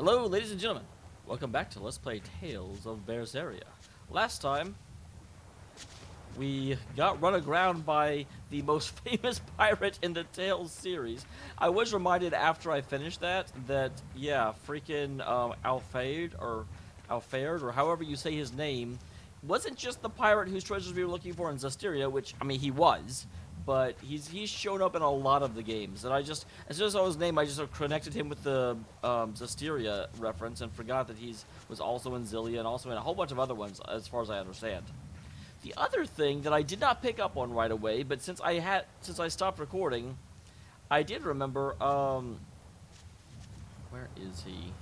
Hello, ladies and gentlemen. Welcome back to Let's Play Tales of Berseria. Last time, we got run aground by the most famous pirate in the Tales series. I was reminded after I finished that, yeah, freaking Alfaird, or however you say his name, wasn't just the pirate whose treasures we were looking for in Zestiria, which, I mean, he was. But he's shown up in a lot of the games, and as soon as I saw his name, I just sort of connected him with the Zestiria reference and forgot that was also in Zillia and also in a whole bunch of other ones, as far as I understand. The other thing that I did not pick up on right away, but since I stopped recording, I did remember. Where is he?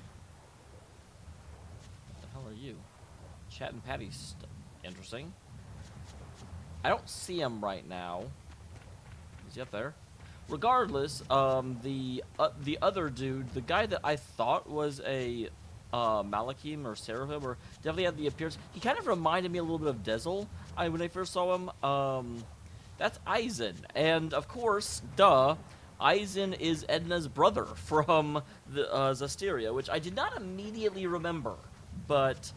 What the hell are you? Chat and Patty interesting. I don't see him right now. Is he up there? Regardless, the other dude, the guy that I thought was a Malakim or Seraphim, or definitely had the appearance, he kind of reminded me a little bit of Dezel when I first saw him. That's Aizen, and of course, duh, Aizen is Edna's brother from the Zestiria, which I did not immediately remember, but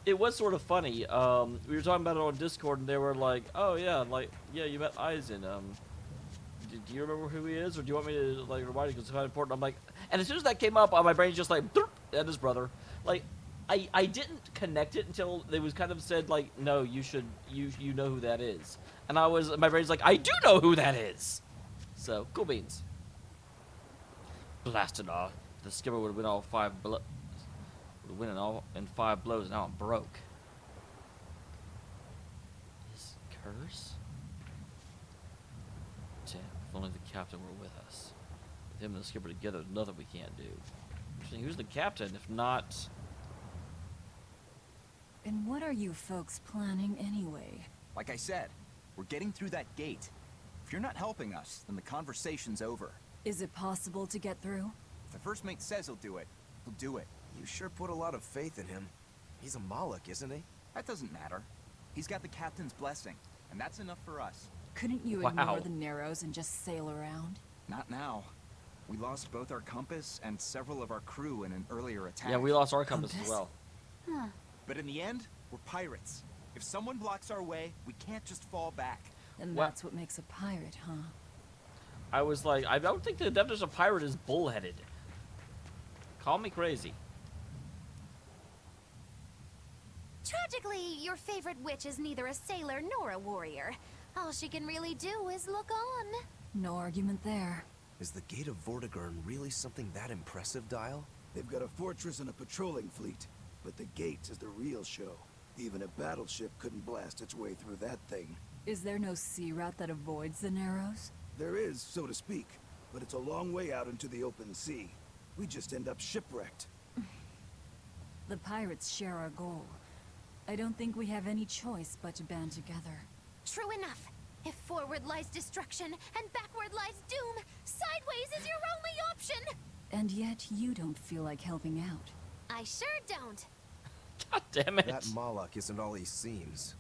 it was sort of funny. We were talking about it on Discord, and they were like, "Oh yeah, you met Aizen. Do you remember who he is, or do you want me to remind you because it's kind of important?" I'm like, and as soon as that came up, my brain just and his brother. I didn't connect it until it was kind of said no, you know who that is, and my brain's like, I do know who that is. So cool beans. Blasted off. The skipper would win all 5 blows. Would win in 5 blows, and now I'm broke. His curse. Damn, if only the captain were with us. With him and the skipper together, there's nothing we can't do. Interesting, who's the captain, if not... And what are you folks planning anyway? Like I said, we're getting through that gate. If you're not helping us, then the conversation's over. Is it possible to get through? If the first mate says he'll do it, he'll do it. You sure put a lot of faith in him. He's a Moloch, isn't he? That doesn't matter. He's got the captain's blessing, and that's enough for us. Couldn't you ignore the Narrows and just sail around? Not now. We lost both our compass and several of our crew in an earlier attack. Yeah, we lost our compass as well. Huh. But in the end, we're pirates. If someone blocks our way, we can't just fall back. And that's what makes a pirate, huh? I was like, I don't think the definition of pirate is bullheaded. Call me crazy. Tragically, your favorite witch is neither a sailor nor a warrior. All she can really do is look on. No argument there. Is the Gate of Vortigern really something that impressive, Dial? They've got a fortress and a patrolling fleet, but the gate is the real show. Even a battleship couldn't blast its way through that thing. Is there no sea route that avoids the Narrows? There is, so to speak, but it's a long way out into the open sea. We just end up shipwrecked. The pirates share our goal. I don't think we have any choice but to band together. True enough. If forward lies destruction and backward lies doom, sideways is your only option. And yet you don't feel like helping out. I sure don't. God damn it. That Moloch isn't all he seems.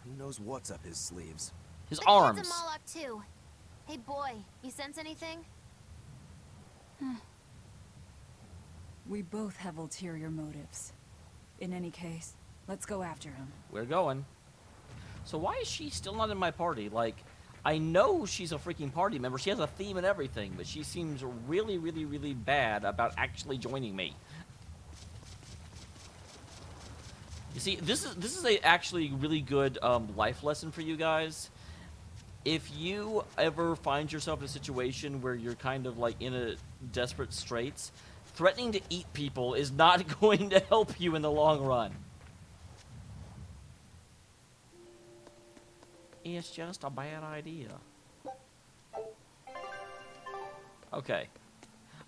Who knows what's up his sleeves? His The arms. kid's a Moloch too. Hey boy, you sense anything? We both have ulterior motives. In any case, let's go after him. We're going. So why is she still not in my party? I know she's a freaking party member. She has a theme and everything, but she seems really, really, really bad about actually joining me. You see, this is a actually really good life lesson for you guys. If you ever find yourself in a situation where you're kind of in a desperate straits, threatening to eat people is not going to help you in the long run. It's just a bad idea. Okay.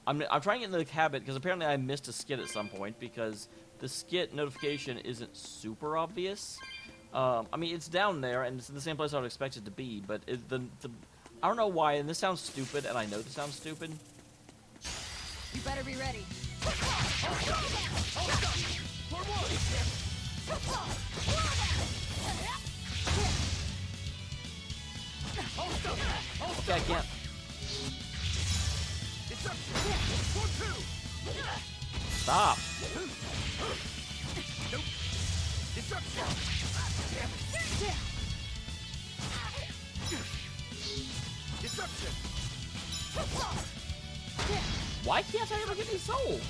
I'm trying to get into the habit, because apparently I missed a skit at some point, because the skit notification isn't super obvious. I mean, it's down there, and it's in the same place I would expect it to be, but I don't know why, and this sounds stupid, and I know this sounds stupid. You better be ready. Okay, I can't. Stop. Why can't I ever get these souls?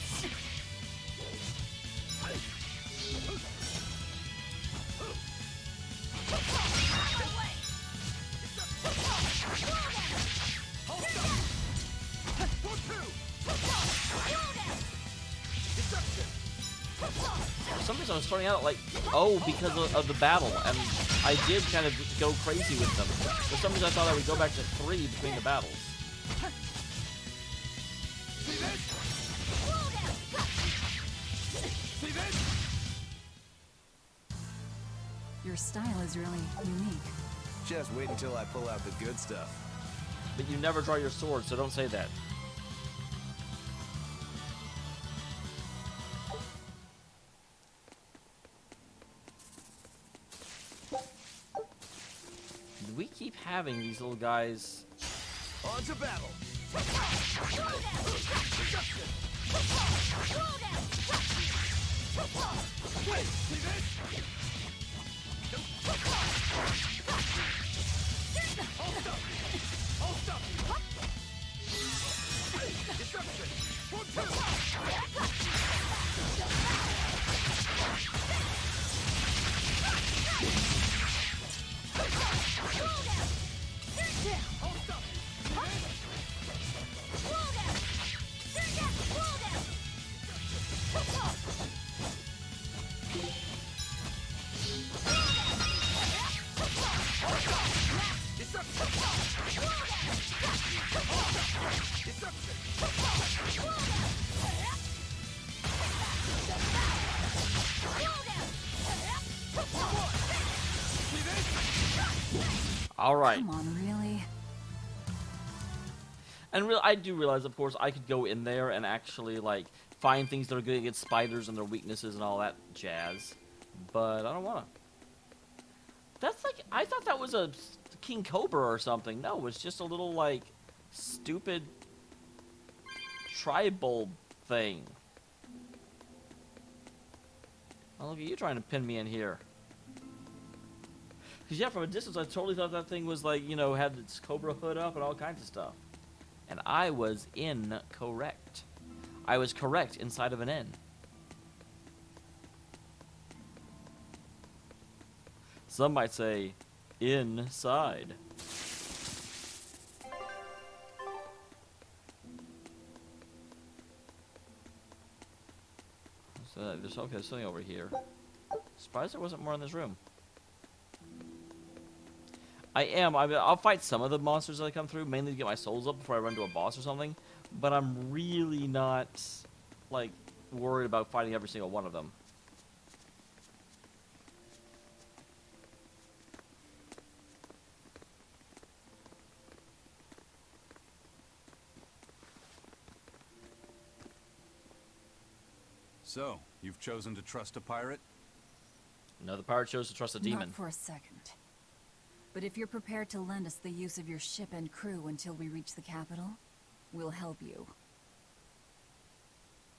For some reason I was starting out like, oh, because of the battle, and I did kind of go crazy with them. For some reason I thought I would go back to 3 between the battles. Your style is really unique. Just wait until I pull out the good stuff. But you never draw your sword, so don't say that. We keep having these little guys. On to battle! All right. Come on, really? And I do realize, of course, I could go in there and actually, like, find things that are good against spiders and their weaknesses and all that jazz. But I don't want to. That's like, I thought that was a King Cobra or something. No, it's just a little, like, stupid tribal thing. Oh, look at you trying to pin me in here. Because, yeah, from a distance, I totally thought that thing was, like, you know, had its Cobra hood up and all kinds of stuff. And I was incorrect. I was correct inside of an N. Some might say, inside. So there's okay, there's something over here. Surprised there wasn't more in this room. I'll fight some of the monsters that come through, mainly to get my souls up before I run to a boss or something. But I'm really not, like, worried about fighting every single one of them. So, you've chosen to trust a pirate? No, the pirate chose to trust a demon. Not for a second. But if you're prepared to lend us the use of your ship and crew until we reach the capital, we'll help you.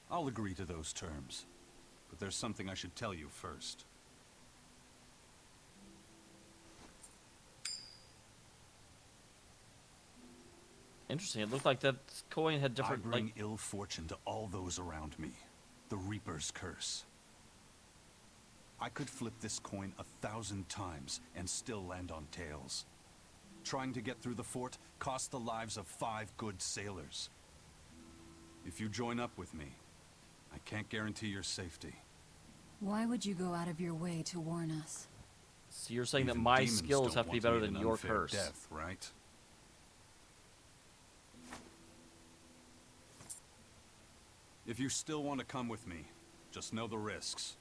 I'll agree to those terms. But there's something I should tell you first. Interesting. It looked like that coin had different, I bring like... ill fortune to all those around me. The Reaper's curse. I could flip this coin 1,000 times and still land on tails. Trying to get through the fort cost the lives of 5 good sailors. If you join up with me, I can't guarantee your safety. Why would you go out of your way to warn us? So you're saying that Even my demons skills don't have to be want better meet than an your unfair curse. Death, right? If you still want to come with me, just know the risks.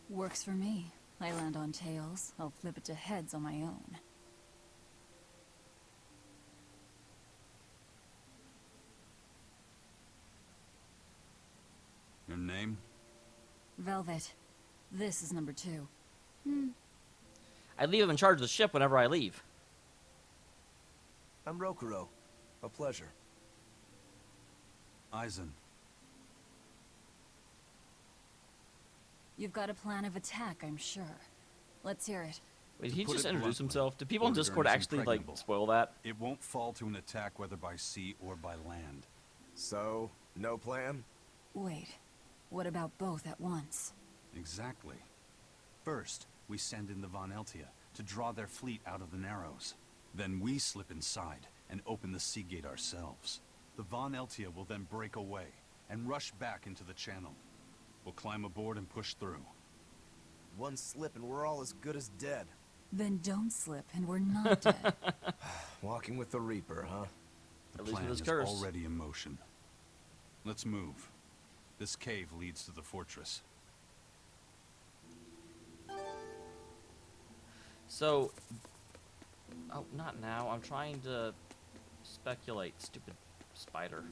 Works for me. I land on tails. I'll flip it to heads on my own. Your name? Velvet. This is number 2. I leave him in charge of the ship whenever I leave. I'm Rokuro. A pleasure. Aizen, You've got a plan of attack, I'm sure. Let's hear it. Wait, did he put just it introduce bluntly, himself? Do people in Order Discord is actually, like, impregnable. spoil that? It won't fall to an attack whether by sea or by land. So, no plan? Wait, what about both at once? Exactly. First, we send in the Von Eltia to draw their fleet out of the Narrows. Then we slip inside and open the sea gate ourselves. The Von Eltia will then break away and rush back into the channel. We'll climb aboard and push through. One slip and we're all as good as dead. Then don't slip and we're not dead. Walking with the Reaper, huh? The At least with plan his is curse. already in motion. Let's move. This cave leads to the fortress. So, oh, not now. I'm trying to speculate. Stupid spider.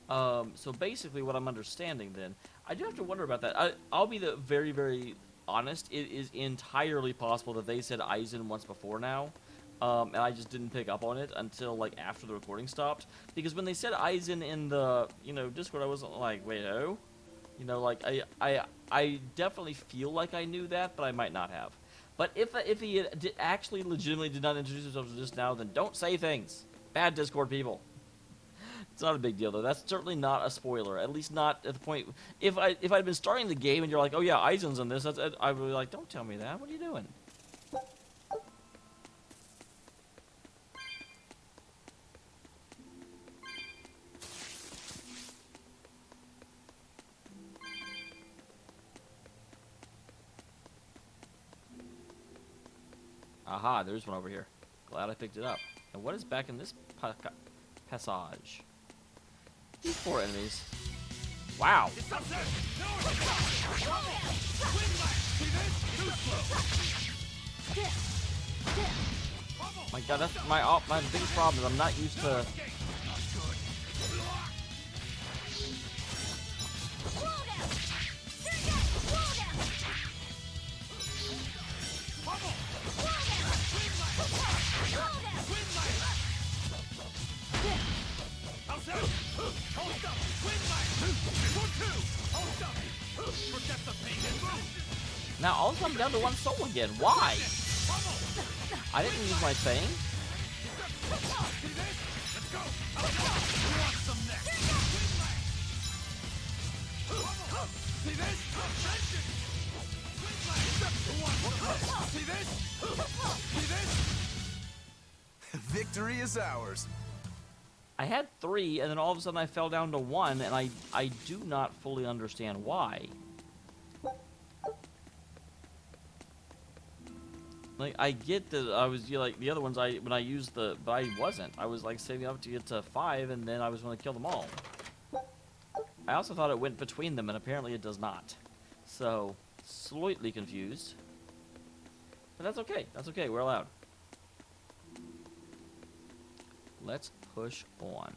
So basically what I'm understanding then, I do have to wonder about that. I'll be very, very honest. It is entirely possible that they said Aizen once before now, and I just didn't pick up on it until, like, after the recording stopped. Because when they said Aizen in the, Discord, I wasn't like, wait, oh? Like, I definitely feel like I knew that, but I might not have. But if he actually legitimately did not introduce himself to this now, then don't say things. Bad Discord people. It's not a big deal, though. That's certainly not a spoiler. At least not at the point... If I'd been starting the game and you're like, oh yeah, Aizen's in this, I would be like, don't tell me that. What are you doing? Aha, there's one over here. Glad I picked it up. And what is back in this passage? These poor enemies. Wow. My God, that's my biggest problem is I'm not used to. Now all of a sudden I'm down to one soul again. Why? I didn't use my thing. Victory is ours. I had 3, and then all of a sudden I fell down to 1, and I do not fully understand why. Like, I get that I was, like, the other ones, when I used but I wasn't. I was, like, saving up to get to 5, and then I was going to kill them all. I also thought it went between them, and apparently it does not. So, slightly confused. But that's okay. That's okay. We're allowed. Let's push on.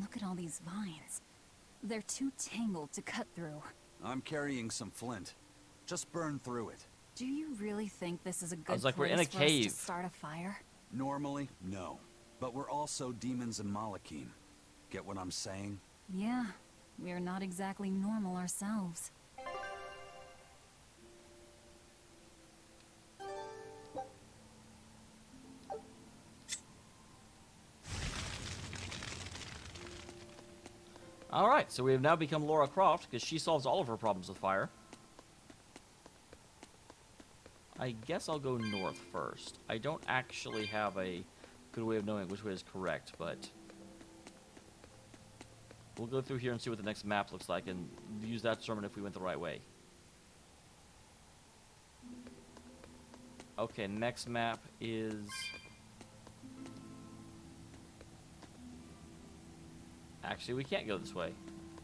Look at all these vines. They're too tangled to cut through. I'm carrying some flint. Just burn through it. Do you really think this is a good was like, we're place in a for us to cave. start a fire? Normally, no. But we're also demons and Malakim. Get what I'm saying? Yeah, we're not exactly normal ourselves. Alright, so we have now become Laura Croft, because she solves all of her problems with fire. I guess I'll go north first. I don't actually have a good way of knowing which way is correct, but we'll go through here and see what the next map looks like, and use that to determine if we went the right way. Okay, next map is... Actually, we can't go this way.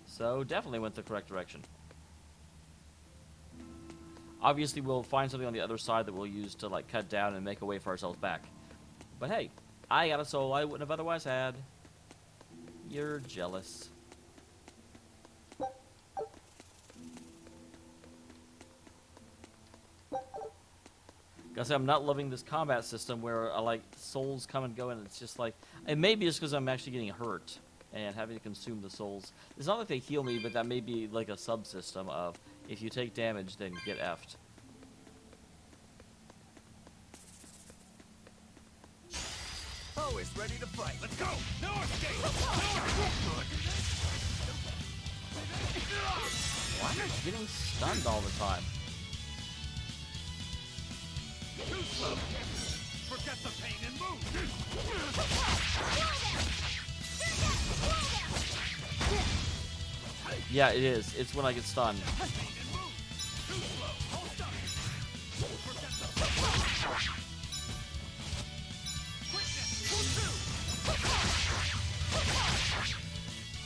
So, definitely went the correct direction. Obviously, we'll find something on the other side that we'll use to, like, cut down and make a way for ourselves back. But hey, I got a soul I wouldn't have otherwise had. You're jealous. Guess I'm not loving this combat system where like souls come and go, and it's just like, it may be just because I'm actually getting hurt and having to consume the souls. It's not like they heal me, but that may be like a subsystem of if you take damage, then get effed. Always ready to fight. Let's go! No escape! Why am I getting stunned all the time? Too slow! Forget the pain and move! Yeah, it is. It's when I get stunned. Pain and move! Too slow! Hold stuck! Forget the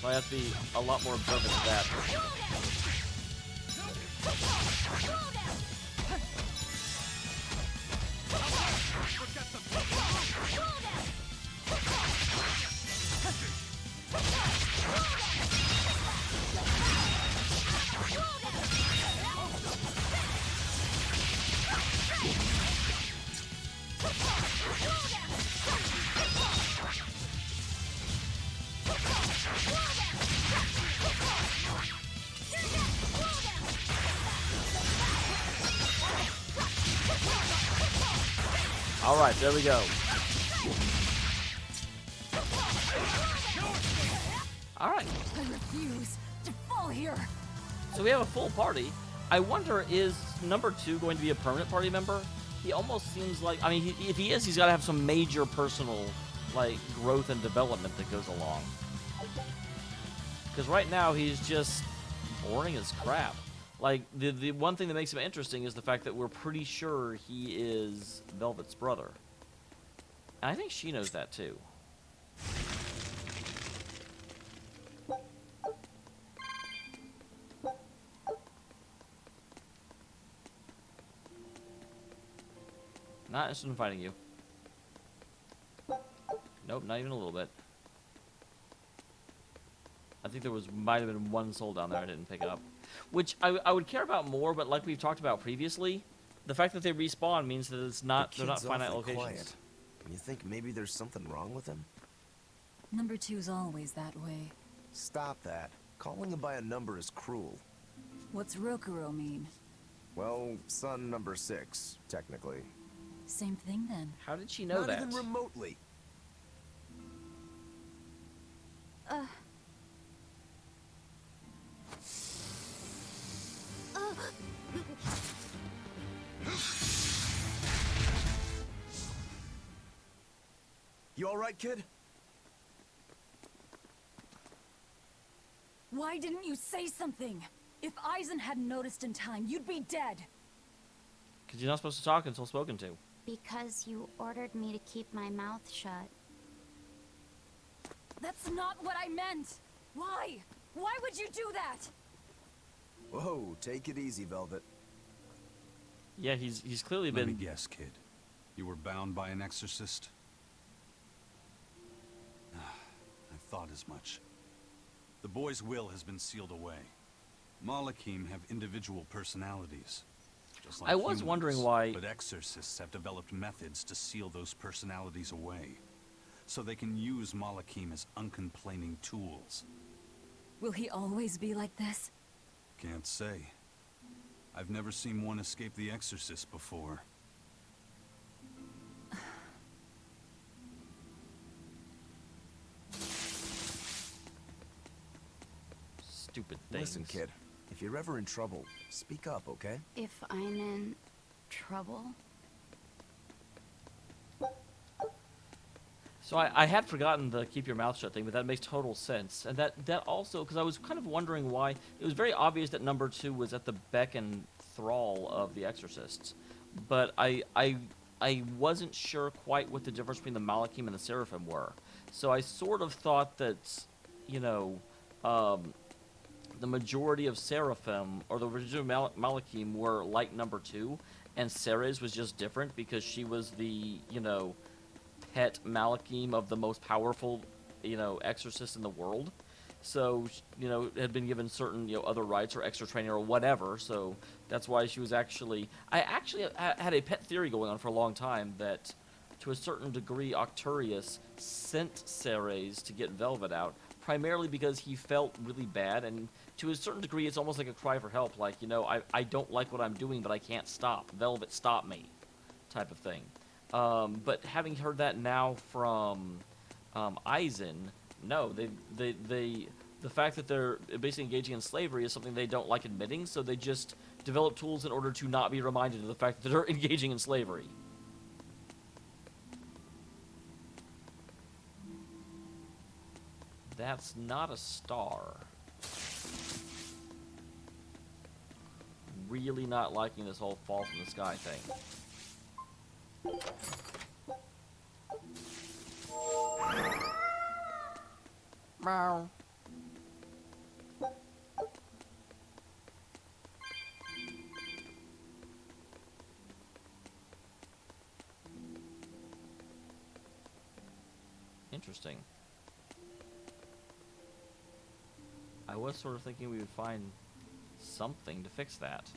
So I have to be a lot more observant of that. Alright, there we go. Alright, I refuse to fall here. so we have a full party. I wonder, is number 2 going to be a permanent party member? He almost seems like, I mean, if he is, he's got to have some major personal, like, growth and development that goes along. Because right now, he's just boring as crap. Like, the one thing that makes him interesting is the fact that we're pretty sure he is Velvet's brother. And I think she knows that, too. Not interested in fighting you. Nope, not even a little bit. I think there might have been one soul down there I didn't pick up. Which I would care about more, but like we've talked about previously, the fact that they respawn means that it's not, they're not finite locations. Quiet. You think maybe there's something wrong with him? Number 2's always that way. Stop that. Calling him by a number is cruel. What's Rokuro mean? Well, son number 6, technically. Same thing then. How did she know Not that? even remotely. You all right, kid? Why didn't you say something? If Aizen hadn't noticed in time, you'd be dead. Because you're not supposed to talk until spoken to. Because you ordered me to keep my mouth shut. That's not what I meant. Why? Why would you do that? Whoa, take it easy, Velvet. Yeah, he's clearly Let been... me guess, kid. You were bound by an exorcist? I thought as much. The boy's will has been sealed away. Malakim have individual personalities. Just like I was humans, wondering why... But exorcists have developed methods to seal those personalities away, so they can use Malakim as uncomplaining tools. Will he always be like this? Can't say. I've never seen one escape the exorcist before. Stupid things. Listen, kid. If you're ever in trouble, speak up, okay? If I'm in trouble? So I had forgotten the keep your mouth shut thing, but that makes total sense. And that also, because I was kind of wondering why, it was very obvious that number 2 was at the beck and thrall of the exorcists. But I wasn't sure quite what the difference between the Malakim and the Seraphim were. So I sort of thought that, you know, the majority of Seraphim, or the original Malakim, were like number 2, and Ceres was just different because she was the, you know, pet Malakim of the most powerful, you know, exorcist in the world. So, you know, had been given certain, you know, other rights or extra training or whatever. So that's why she was actually... I actually had a pet theory going on for a long time that, to a certain degree, Octurius sent Ceres to get Velvet out, primarily because he felt really bad, and to a certain degree, it's almost like a cry for help, like, you know, I don't like what I'm doing, but I can't stop. Velvet, stop me, type of thing. But having heard that now from Aizen, no, the fact that they're basically engaging in slavery is something they don't like admitting, so they just develop tools in order to not be reminded of the fact that they're engaging in slavery. That's not a star. Really not liking this whole fall from the sky thing. Meow. Interesting. I was sort of thinking we would find something to fix that.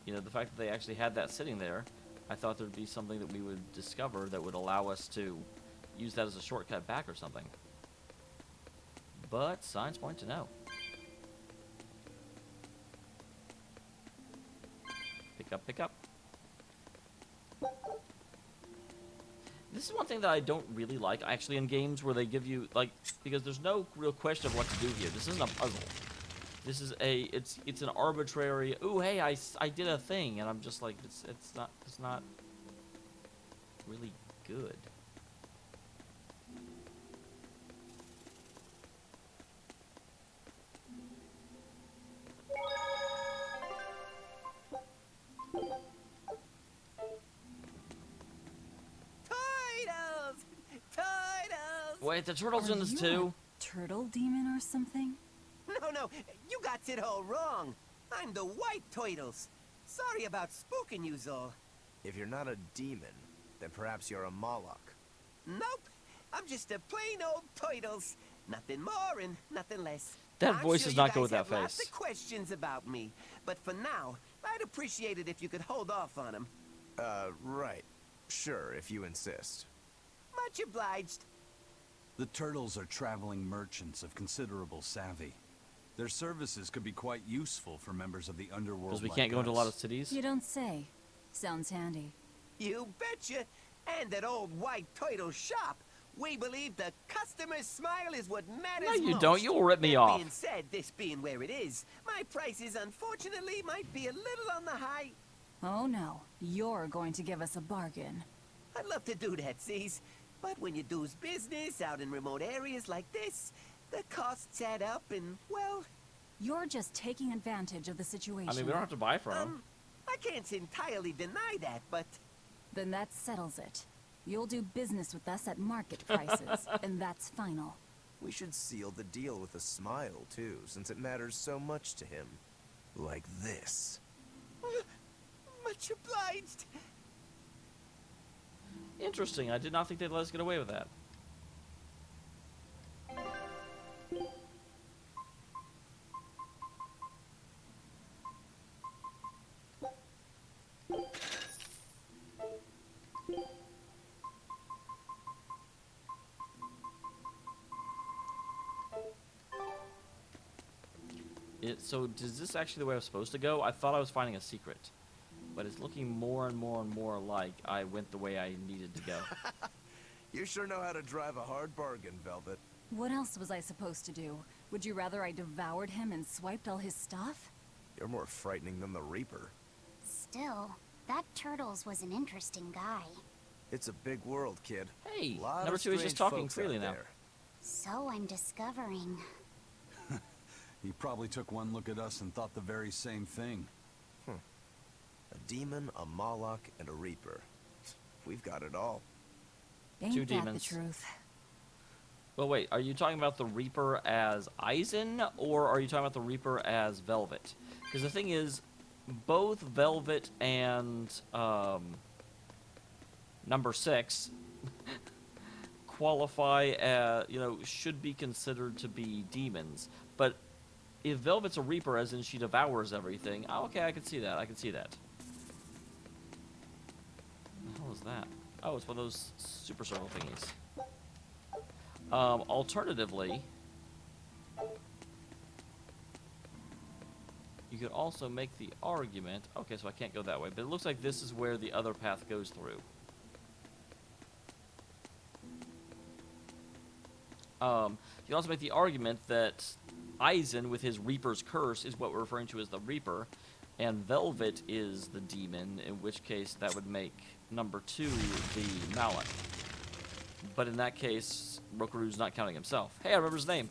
You know, the fact that they actually had that sitting there, I thought there'd be something that we would discover that would allow us to use that as a shortcut back or something. But signs point to no. Pick up, pick up. This is one thing that I don't really like, actually, in games where they give you, like, because there's no real question of what to do here. This isn't a puzzle. This is it's an arbitrary, ooh, hey, I did a thing, and I'm just like, it's not really good. Wait, the turtle's in this too? Turtle demon or something? No, you got it all wrong. I'm the White Turtles. Sorry about spooking you, Zol. If you're not a demon, then perhaps you're a Moloch. Nope, I'm just a plain old Turtles. Nothing more and nothing less. That I'm voice sure does you not go guys with that have lots face. of questions about me, but for now, I'd appreciate it if you could hold off on them. Right. Sure, if you insist. Much obliged. The turtles are traveling merchants of considerable savvy. Their services could be quite useful for members of the underworld. Because we like can't go into a lot us. of cities? You don't say. Sounds handy. You betcha. And at old White Turtle shop, we believe the customer's smile is what matters No, you most. don't. You'll rip me That off. being said, this being where it is, my prices unfortunately might be a little on the high. Oh no, you're going to give us a bargain. I'd love to do that, C's. But when you do's business out in remote areas like this, the costs add up and, well... You're just taking advantage of the situation. I mean, we don't have to buy from them. I can't entirely deny that, but... Then that settles it. You'll do business with us at market prices, and that's final. We should seal the deal with a smile, too, since it matters so much to him. Like this. Much obliged. Interesting. I did not think they'd let us get away with that. So, is this actually the way I was supposed to go? I thought I was finding a secret. But it's looking more and more and more like I went the way I needed to go. You sure know how to drive a hard bargain, Velvet. What else was I supposed to do? Would you rather I devoured him and swiped all his stuff? You're more frightening than the Reaper. Still, that Turtles was an interesting guy. It's a big world, kid. Hey, Lot number of two is just strange talking folks freely out now. there. So I'm discovering. He probably took one look at us and thought the very same thing. A demon, a Moloch, and a Reaper. We've got it all. Ain't Two that demons. the truth? Well, wait, are you talking about the Reaper as Aizen, or are you talking about the Reaper as Velvet? Because the thing is, both Velvet and number 6 qualify as, should be considered to be demons. But if Velvet's a Reaper, as in she devours everything, oh, okay, I can see that. I can see that. What the hell is that? Oh, it's one of those super circle thingies. Alternatively, you could also make the argument... Okay, so I can't go that way, but it looks like this is where the other path goes through. You can also make the argument that Aizen, with his Reaper's Curse, is what we're referring to as the Reaper, and Velvet is the demon, in which case that would make number 2 the Mallet. But in that case, Rokuru's not counting himself. Hey, I remember his name.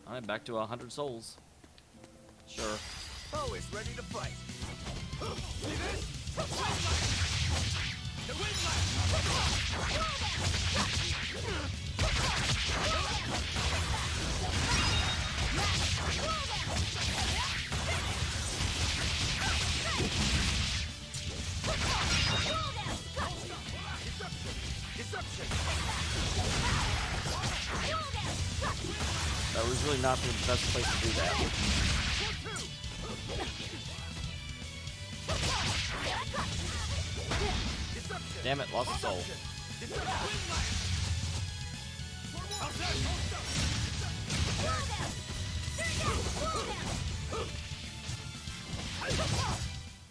Alright, back to 100 souls. Sure. Always ready to fight. See this? That was really not the best place to do that. Damn it, lost a soul.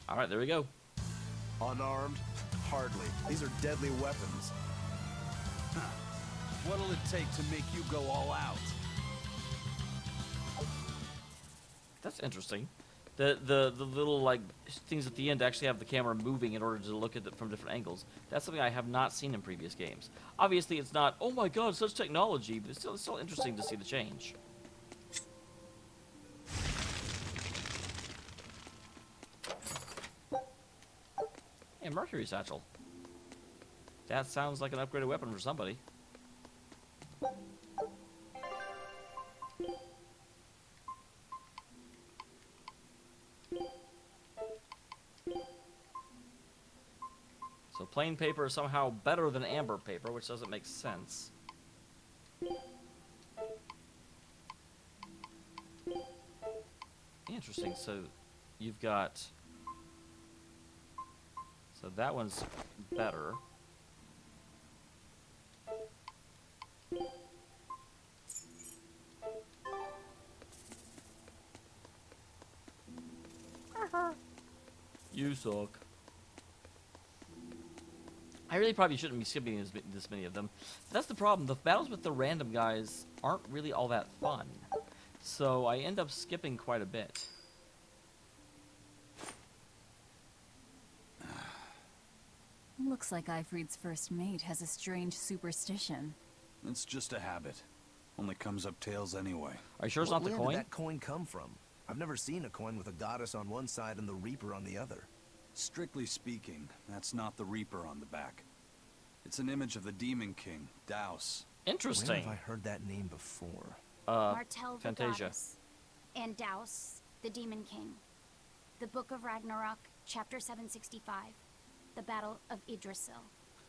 Alright, there we go. Unarmed? Hardly. These are deadly weapons. What'll it take to make you go all out? That's interesting. The little, like, things at the end actually have the camera moving in order to look at it from different angles. That's something I have not seen in previous games. Obviously, it's not, oh my god, such technology, but it's still interesting to see the change. Hey, Mercury Satchel. That sounds like an upgraded weapon for somebody. So plain paper is somehow better than amber paper, which doesn't make sense. Interesting. So you've got... So that one's better. You suck. I really probably shouldn't be skipping this many of them. That's the problem. The battles with the random guys aren't really all that fun. So I end up skipping quite a bit. Looks like Ifrit's first mate has a strange superstition. It's just a habit. Only comes up tails anyway. Are you sure it's What not the land coin? did that coin come from? I've never seen a coin with a goddess on one side and the Reaper on the other. Strictly speaking, that's not the Reaper on the back. It's an image of the Demon King, Daus. Where Interesting. have I heard that name before? Martel the Fantasia. goddess, and Daus, the demon king. The Book of Ragnarok, chapter 765, the Battle of Yggdrasil.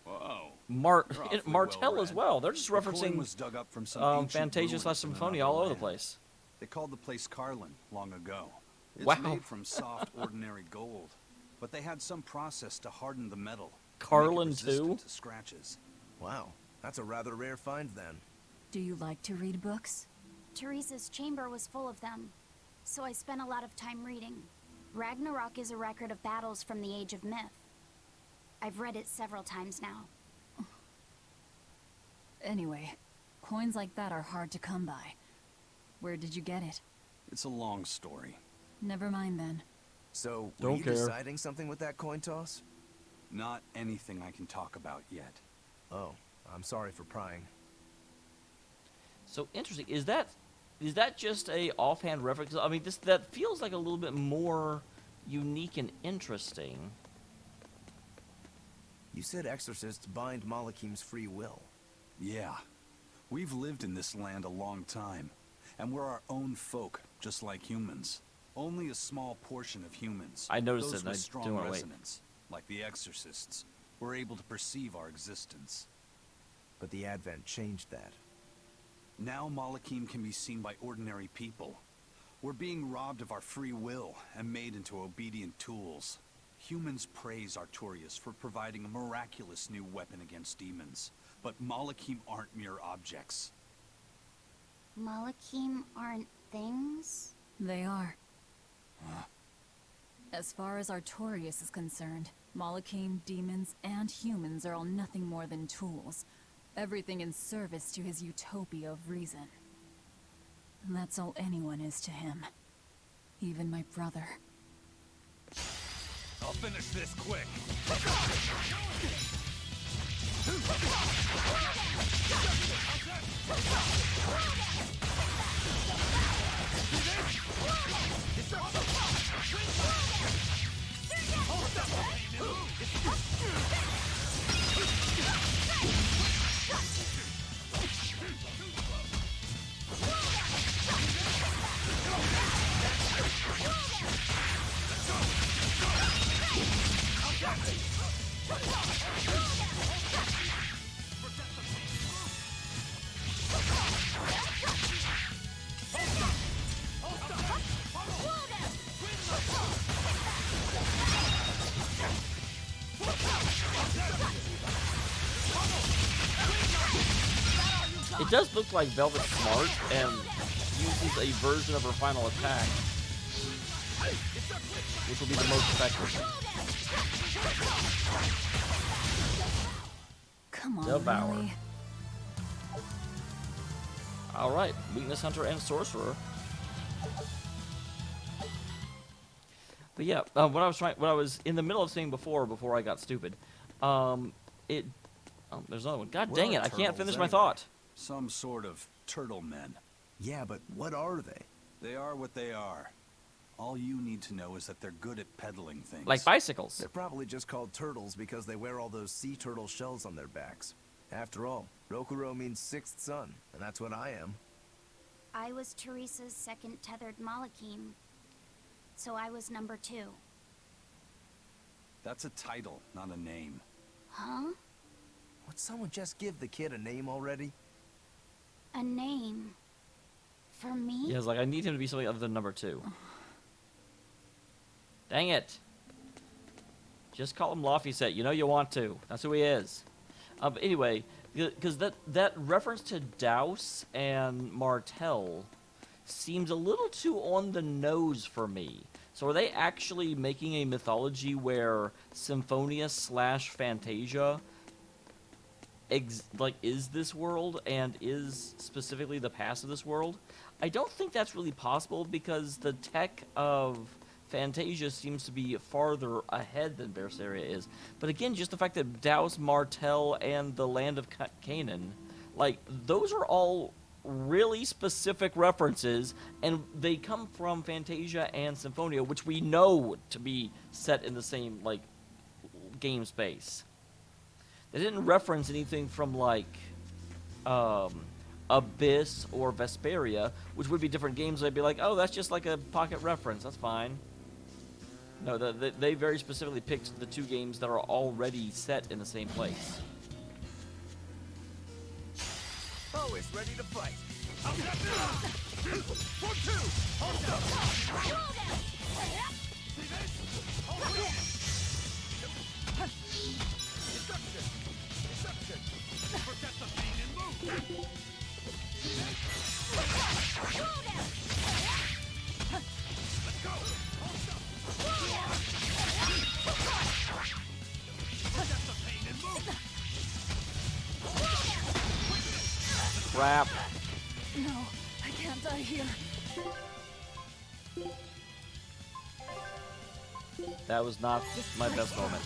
Whoa. Martel well as read. well. They're just The coin referencing was dug up from some ancient Fantasia ruins slash in Symphonia another all over the land. place. They called the place Carlin long ago. It's Wow. made from soft, ordinary gold, but they had some process to harden the metal. to make it Carlin resistant too? to scratches. Wow, that's a rather rare find then. Do you like to read books? Teresa's chamber was full of them, so I spent a lot of time reading. Ragnarok is a record of battles from the Age of Myth. I've read it several times now. Anyway, coins like that are hard to come by. Where did you get it? It's a long story. Never mind then. So, were Don't you care. deciding something with that coin toss? Not anything I can talk about yet. Oh, I'm sorry for prying. So interesting. Is that just a offhand reference? I mean, that feels like a little bit more unique and interesting. You said exorcists bind Malakim's free will. Yeah. We've lived in this land a long time, and we're our own folk, just like humans. Only a small portion of humans, I noticed those it, and with I strong didn't wanna wait. resonance, like the exorcists, were able to perceive our existence. But the Advent changed that. Now Malakim can be seen by ordinary people. We're being robbed of our free will and made into obedient tools. Humans praise Artorias for providing a miraculous new weapon against demons. But Malakim aren't mere objects. Malakim aren't things? They are. As far as Artorias is concerned, Malakim, demons, and humans are all nothing more than tools. Everything in service to his utopia of reason. And that's all anyone is to him. Even my brother. I'll finish this quick. It does look like Velvet's smart and uses a version of her final attack, which will be the most effective. Come on, Devour. really? All right, weakness hunter and sorcerer. But yeah, what I was in the middle of saying before I got stupid, there's another one. God What dang are it, I can't turtles finish my anyway? thought. Some sort of turtle men. Yeah, but what are they? They are what they are. All you need to know is that they're good at peddling things. Like bicycles. They're probably just called turtles because they wear all those sea turtle shells on their backs. After all, Rokuro means sixth son, and that's what I am. I was Teresa's second tethered Malakim, so I was number 2. That's a title, not a name. Huh? Would someone just give the kid a name already? A name? For me? Yeah, it's like I need him to be something other than number 2. Dang it. Just call him Laphicet. You know you want to. That's who he is. But anyway, because that reference to Douse and Martel seems a little too on the nose for me. So are they actually making a mythology where Symphonia / Fantasia is this world and is specifically the past of this world? I don't think that's really possible because the tech of Fantasia seems to be farther ahead than Berseria is. But again, just the fact that Douse, Martel, and the land of Canaan, like, those are all really specific references, and they come from Fantasia and Symphonia, which we know to be set in the same, like, game space. They didn't reference anything from, like, Abyss or Vesperia, which would be different games. I'd be like, oh, that's just like a pocket reference. That's fine. No, they very specifically picked the 2 games that are already set in the same place. Always ready to fight. Crap. No, I can't die here. That was not my best moment.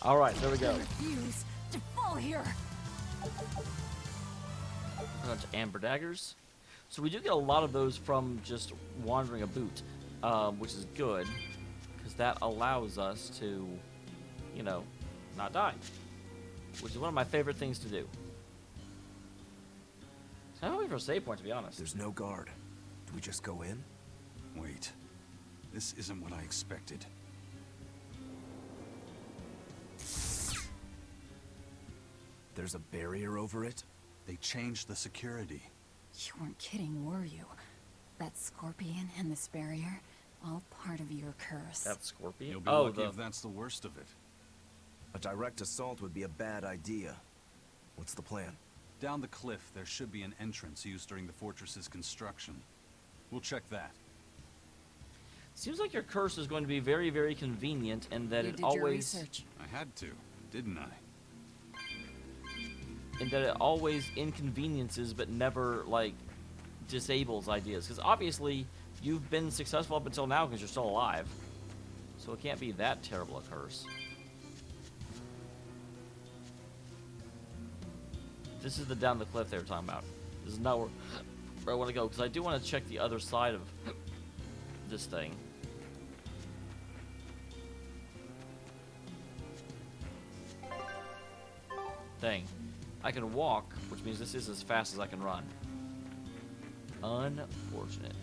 All right, there we go. I refuse to fall here. A bunch of amber daggers. So we do get a lot of those from just wandering a boot, which is good, because that allows us to, you know, not die, which is one of my favorite things to do. So I'm hoping for a save point, to be honest. There's no guard. Do we just go in? Wait. This isn't what I expected. There's a barrier over it? They changed the security. You weren't kidding, were you? That scorpion and this barrier, all part of your curse. That scorpion? You'll be Oh, lucky if that's the worst of it. A direct assault would be a bad idea. What's the plan? Down the cliff, there should be an entrance used during the fortress's construction. We'll check that. Seems like your curse is going to be very, very convenient, and that You it did your always, research. I had to, didn't I? and that it always inconveniences, but never like disables ideas. Because obviously, you've been successful up until now because you're still alive, so it can't be that terrible a curse. This is the down the cliff they were talking about. This is not where I want to go, because I do want to check the other side of this thing. Dang. I can walk, which means this is as fast as I can run. Unfortunate.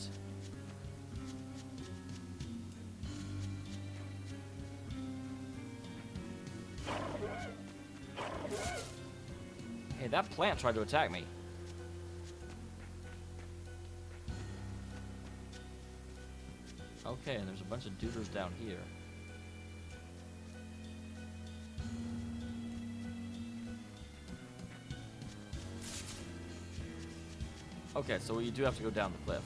Hey, that plant tried to attack me. Okay, and there's a bunch of duders down here. Okay, so you do have to go down the cliff.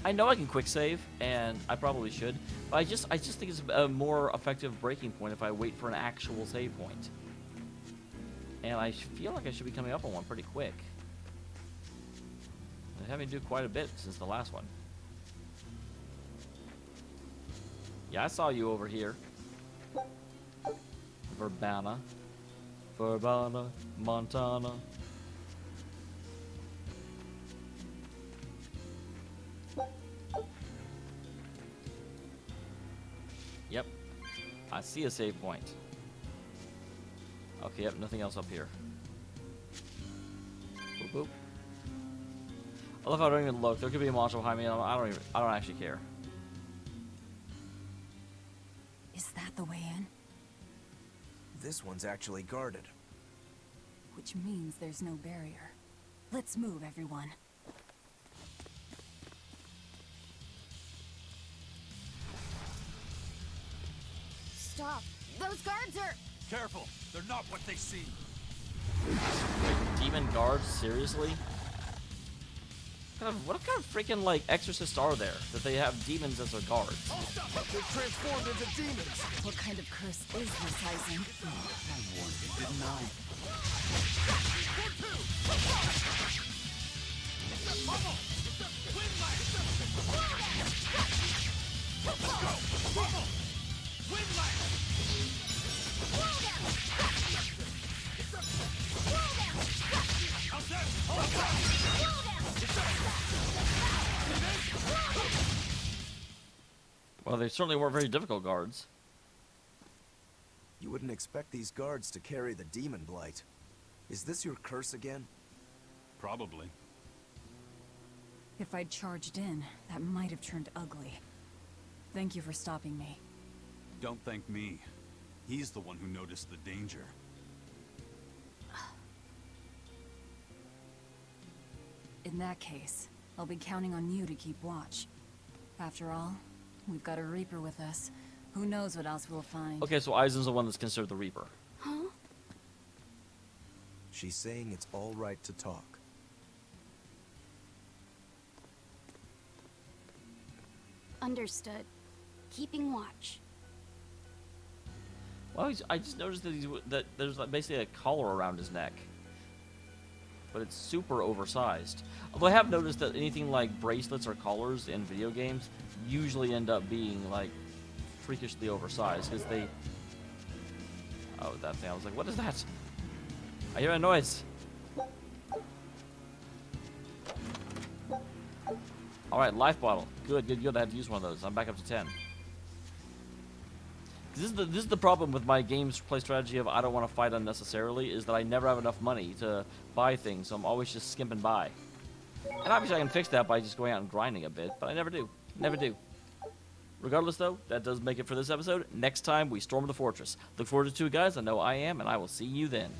I know I can quick save, and I probably should, but I just think it's a more effective breaking point if I wait for an actual save point. And I feel like I should be coming up on one pretty quick. I'm having to do quite a bit since the last one. Yeah, I saw you over here. Verbana, Montana. Yep. I see a save point. Okay, yep, nothing else up here. Boop, boop. I love how I don't even look. There could be a monster behind me, and I don't actually care. Is that the way in? This one's actually guarded. Which means there's no barrier. Let's move, everyone. Stop. Those guards are... Careful! They're not what they seem! Demon guards? Seriously? What kind of freaking, like, exorcists are there that they have demons as their guards? They're transformed into demons. What kind of curse is this, Aizen? I warned you, didn't I? Well, they certainly weren't very difficult guards. You wouldn't expect these guards to carry the demon blight. Is this your curse again? Probably. If I'd charged in, that might have turned ugly. Thank you for stopping me. Don't thank me. He's the one who noticed the danger. In that case, I'll be counting on you to keep watch. After all, we've got a Reaper with us. Who knows what else we'll find. Okay, so Aizen's the one that's considered the Reaper. Huh? She's saying it's all right to talk. Understood. Keeping watch. Well, I just noticed that there's like basically a collar around his neck. But it's super oversized. Although I have noticed that anything like bracelets or collars in video games usually end up being like freakishly oversized because they... Oh, that thing. I was like, what is that? I hear a noise. Alright, life bottle. Good. I had to use one of those. I'm back up to 10. This is the problem with my games play strategy of I don't want to fight unnecessarily, is that I never have enough money to buy things, so I'm always just skimping by. And obviously I can fix that by just going out and grinding a bit, but I never do. Never do. Regardless, though, that does make it for this episode. Next time, we storm the fortress. Look forward to it, guys. I know I am, and I will see you then.